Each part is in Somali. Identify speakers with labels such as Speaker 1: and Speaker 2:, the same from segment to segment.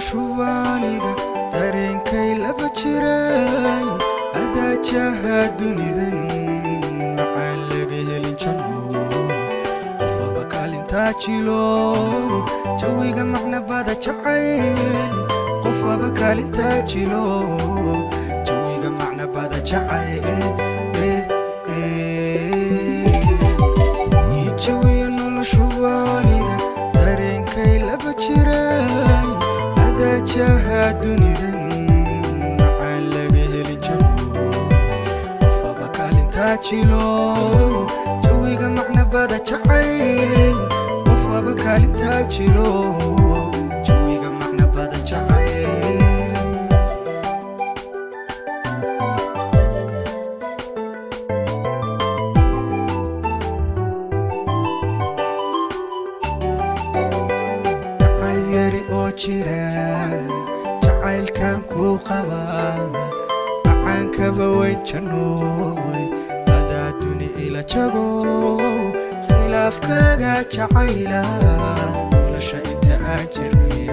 Speaker 1: noloshubaaniga dareenkay laba jiray adaajaha dunidan macaan laga helin janno qofaba kaalintaa jilo jawiga macnabada jacayl qofaba kaalintaa jilo jawiga macnabada jacayl jawiga noloshubaaniga dareenkay laba jiray adaajaha dunidan macaan laga helin janno qofaba kaalintaa jilo jawiga macnabada jacayl qofaba kaalintaa jilo jawiga macnabada jacayl yari oo jira jacaylkan ku qaba macaankaba weyn jannooy adaa duni ila jago khilaafkaaga jacayla nolosha inta aan jirnay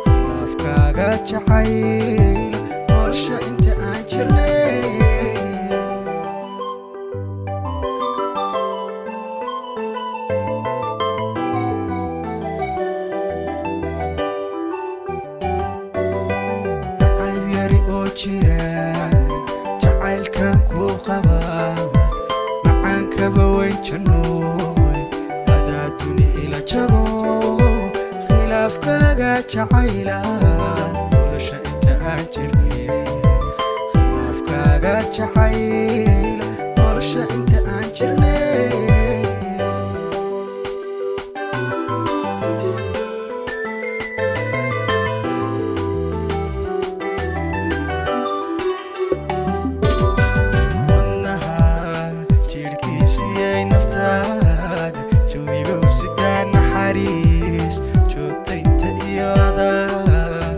Speaker 1: khilaafkaaga jacayla nolosha inta aan jirnay jacaylkan ku qaba macaankaba weyn jannooy adaa duni ila jago khilaafkaaga jacayla nolosha inta aan jirnay khilaafkaaga jacayla nolosha inta aan jirnay joogtaynta iyo adaa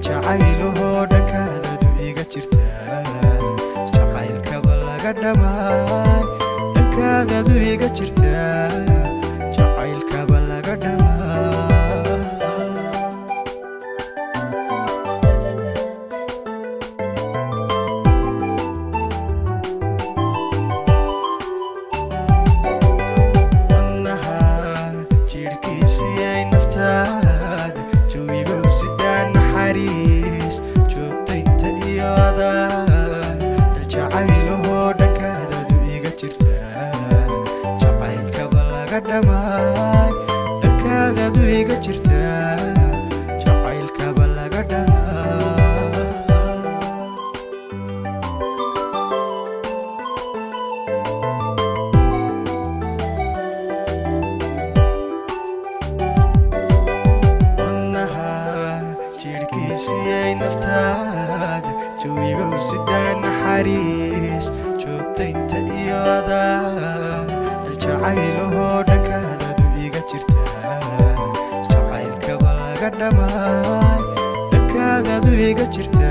Speaker 1: jacayluhoo dhankaadadu iga jirta jacaylkaba laga dhammaay dhankaadadu iga jirta jacaylkaba laga dhammaay joogtaynta iyo adaa jacayluhoo dhankaadadu iga jirta jacaylkaba laga dhammaay dhankaadadu iga jirta jacaylkaba laga dhammaay jirkiisiyay naftaada jawigow sidaa naxariis joogtaynta iyo adaa jacayluhoo dhankaadadu iga jirta jacaylkaba laga dhammaay dhankaadadu iga jirta